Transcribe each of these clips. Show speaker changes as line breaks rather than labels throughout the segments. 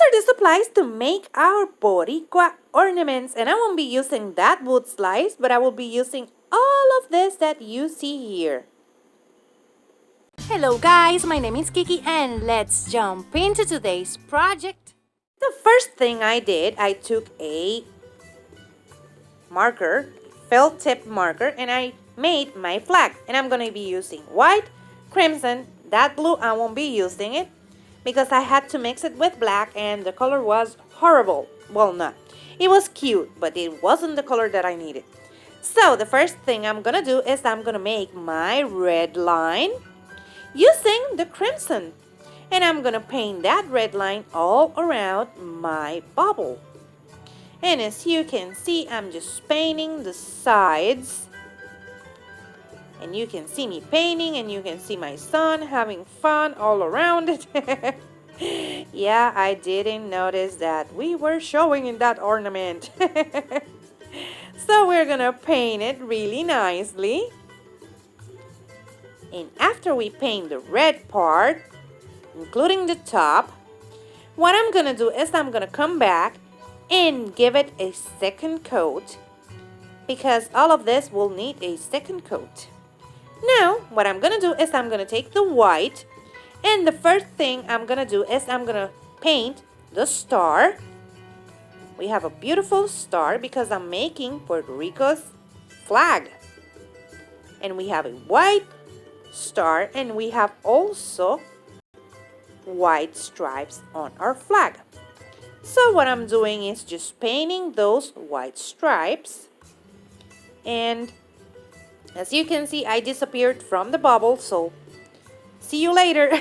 are the supplies to make our Boricua ornaments, and I won't be using that wood slice, but I will be using all of this that you see here. Hello guys, my name is Kiki and let's jump into today's project. The first thing I did, I took a marker, felt tip marker, and I made my flag. And I'm going to be using white, crimson, that blue I won't be using it because I had to mix it with black and the color was horrible. Well, not. It was cute, but it wasn't the color that I needed. So the first thing I'm going to do is I'm going to make my red line using the crimson. And I'm going to paint that red line all around my bubble. And as you can see, I'm just painting the sides. And you can see me painting and you can see my son having fun all around it. Yeah, I didn't notice that we were showing in that ornament. So we're going to paint it really nicely. And after we paint the red part, including the top, what I'm going to do is I'm going to come back and give it a second coat because all of this will need a second coat. Now, what I'm going to do is I'm going to take the white and the first thing I'm going to do is I'm going to paint the star. We have a beautiful star because I'm making Puerto Rico's flag. And we have a white star and we have also white stripes on our flag. So what I'm doing is just painting those white stripes, and as you can see I disappeared from the bubble, so see you later.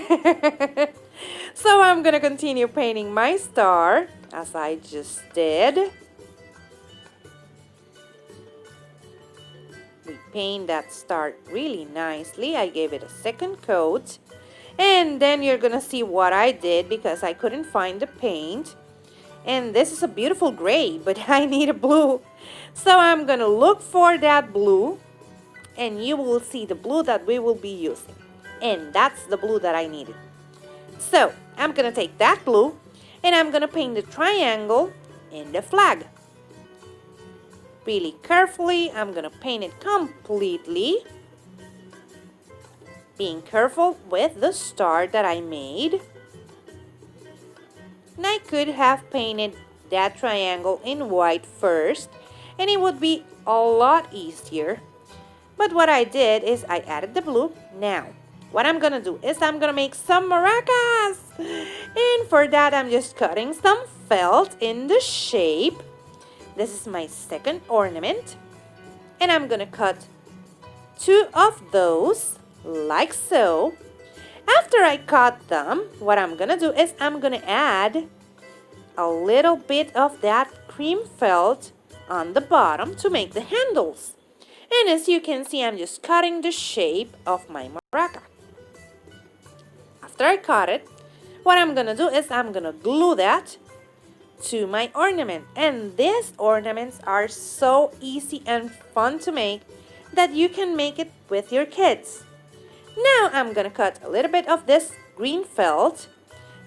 So I'm gonna continue painting my star as I just did. We paint that star really nicely. I gave it a second coat. And then you're gonna see what I did because I couldn't find the paint. And this is a beautiful gray, but I need a blue. So I'm gonna look for that blue. And you will see the blue that we will be using. And that's the blue that I needed. So I'm gonna take that blue and I'm gonna paint the triangle in the flag. Really carefully, I'm gonna paint it completely. Being careful with the star that I made. And I could have painted that triangle in white first and it would be a lot easier. But what I did is I added the blue. Now, what I'm gonna do is I'm gonna make some maracas. And for that, I'm just cutting some felt in the shape. This is my second ornament. And I'm gonna cut 2 of those. Like so. After I cut them, what I'm gonna do is I'm gonna add a little bit of that cream felt on the bottom to make the handles. And as you can see, I'm just cutting the shape of my maraca. After I cut it, what I'm gonna do is I'm gonna glue that to my ornament. And these ornaments are so easy and fun to make that you can make it with your kids. Now I'm gonna cut a little bit of this green felt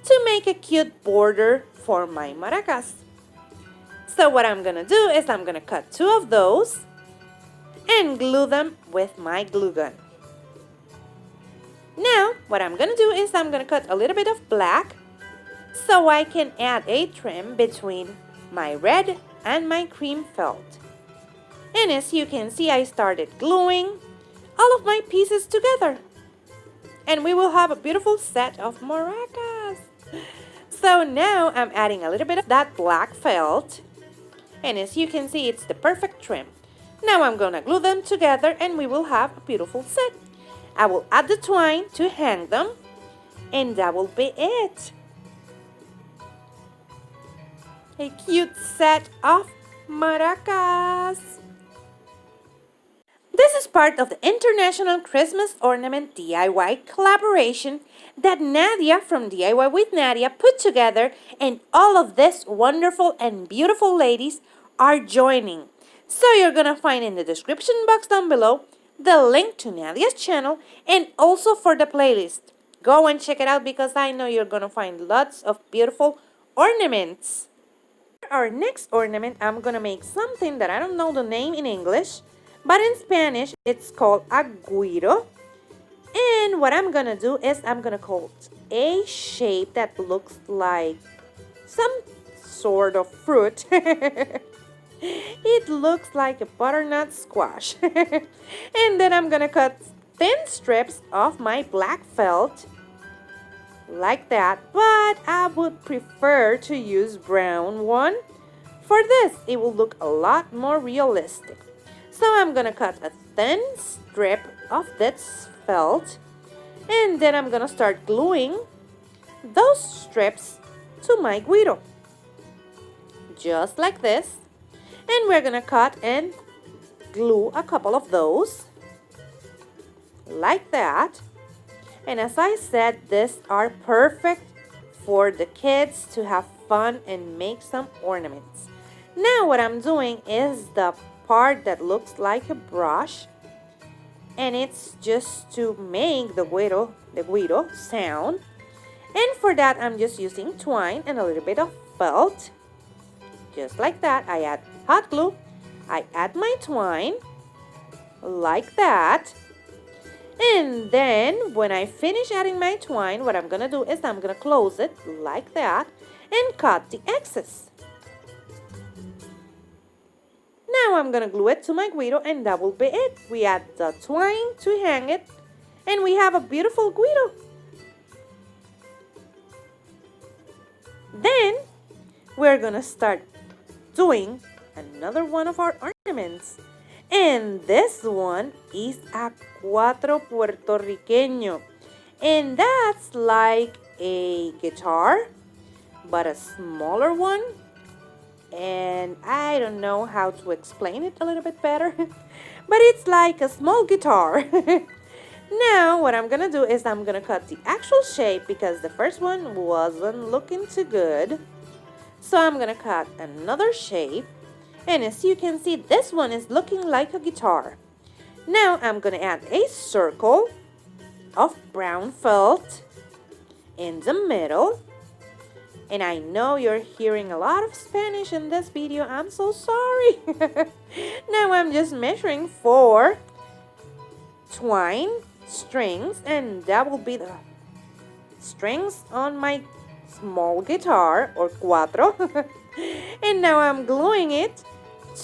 to make a cute border for my maracas. So what I'm gonna do is I'm gonna cut 2 of those and glue them with my glue gun. Now what I'm gonna do is I'm gonna cut a little bit of black so I can add a trim between my red and my cream felt. And as you can see, I started gluing all of my pieces together. And we will have a beautiful set of maracas. So now I'm adding a little bit of that black felt. And as you can see, it's the perfect trim. Now I'm gonna glue them together and we will have a beautiful set. I will add the twine to hang them. And that will be it. A cute set of maracas. This is part of the International Christmas Ornament DIY collaboration that Nadia from DIY with Nadia put together, and all of these wonderful and beautiful ladies are joining. So you're gonna find in the description box down below the link to Nadia's channel and also for the playlist. Go and check it out because I know you're gonna find lots of beautiful ornaments. Our next ornament, I'm gonna make something that I don't know the name in English, but in Spanish it's called a guiro. And what I'm gonna do is I'm gonna call a shape that looks like some sort of fruit. It looks like a butternut squash. And then I'm gonna cut thin strips of my black felt like that, but I would prefer to use brown one. For this, it will look a lot more realistic. So I'm gonna cut a thin strip of this felt, and then I'm gonna start gluing those strips to my guiro. Just like this. And we're gonna cut and glue a couple of those like that. And as I said, these are perfect for the kids to have fun and make some ornaments. Now what I'm doing is the part that looks like a brush, and it's just to make the guiro sound. And for that, I'm just using twine and a little bit of felt. Just like that. I add hot glue, I add my twine like that. And then when I finish adding my twine, what I'm gonna do is I'm gonna close it like that and cut the excess. Now I'm gonna glue it to my guiro, and that will be it. We add the twine to hang it, and we have a beautiful guiro. Then we're gonna start doing another one of our ornaments. And this one is a cuatro puertorriqueño. And that's like a guitar, but a smaller one. And I don't know how to explain it a little bit better. But it's like a small guitar. Now what I'm gonna do is I'm gonna cut the actual shape because the first one wasn't looking too good. So I'm gonna cut another shape. And as you can see, this one is looking like a guitar. Now I'm gonna add a circle of brown felt in the middle. And I know you're hearing a lot of Spanish in this video. I'm so sorry. Now I'm just measuring 4 twine strings, and that will be the strings on my small guitar, or cuatro. And now I'm gluing it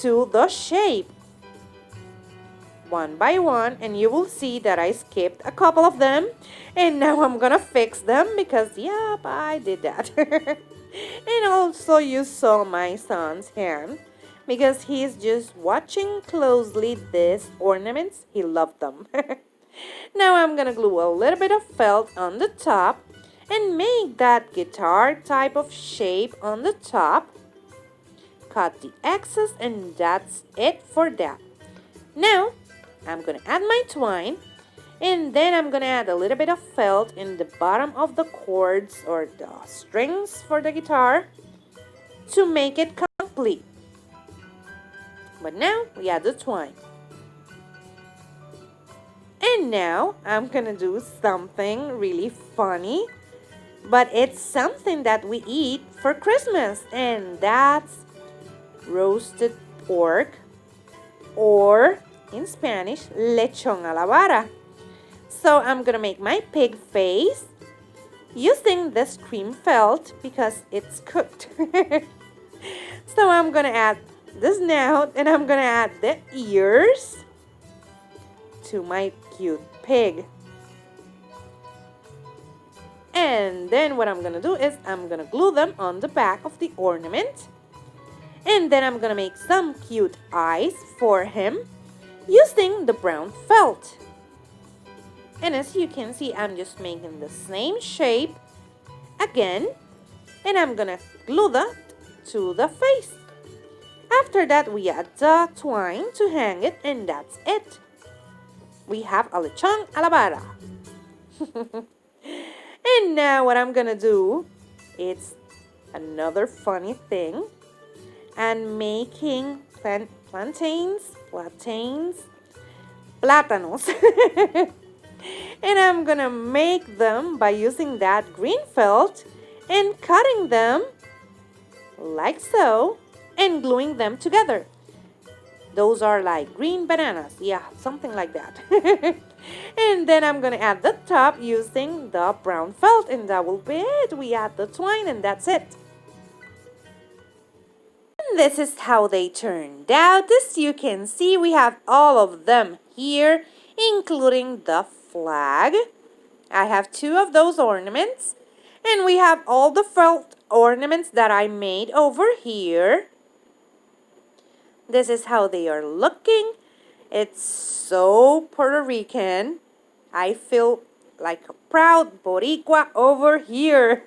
to the shape one by one, and you will see that I skipped a couple of them, and now I'm gonna fix them because yep, I did that. And also you saw my son's hand because he's just watching closely these ornaments. He loved them. Now I'm gonna glue a little bit of felt on the top and make that guitar type of shape on the top. Cut the excess, and that's it for that. Now I'm gonna add my twine, and then I'm gonna add a little bit of felt in the bottom of the cords or the strings for the guitar to make it complete. But now we add the twine. And now I'm gonna do something really funny, but it's something that we eat for Christmas, and that's roasted pork, or in Spanish, lechon a la vara. So I'm gonna make my pig face using this cream felt because it's cooked. So I'm gonna add the snout, and I'm gonna add the ears to my cute pig. And then what I'm gonna do is I'm gonna glue them on the back of the ornament. And then I'm gonna make some cute eyes for him using the brown felt. And as you can see, I'm just making the same shape again, and I'm gonna glue that to the face. After that, we add the twine to hang it, and that's it. We have a lechon a la vara. And now what I'm gonna do is another funny thing. And making plantains, plátanos. And I'm gonna make them by using that green felt and cutting them like so, and gluing them together. Those are like green bananas. Yeah, something like that. And then I'm going to add the top using the brown felt, and that will be it. We add the twine and that's it. And this is how they turned out. As you can see, we have all of them here, including the flag. I have 2 of those ornaments. And we have all the felt ornaments that I made over here. This is how they are looking. It's so Puerto Rican. I feel like a proud Boricua over here.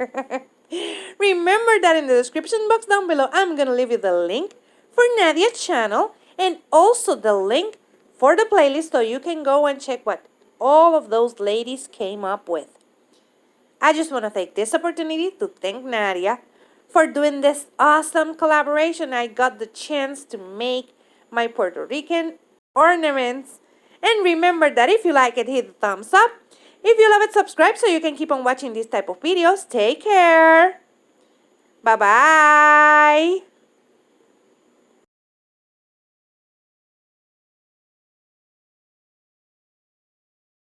Remember that in the description box down below, I'm going to leave you the link for Nadia's channel and also the link for the playlist so you can go and check what all of those ladies came up with. I just want to take this opportunity to thank Nadia for doing this awesome collaboration. I got the chance to make my Puerto Rican ornaments. And remember that if you like it, hit the thumbs up. If you love it, subscribe so you can keep on watching these type of videos. Take care. Bye-bye.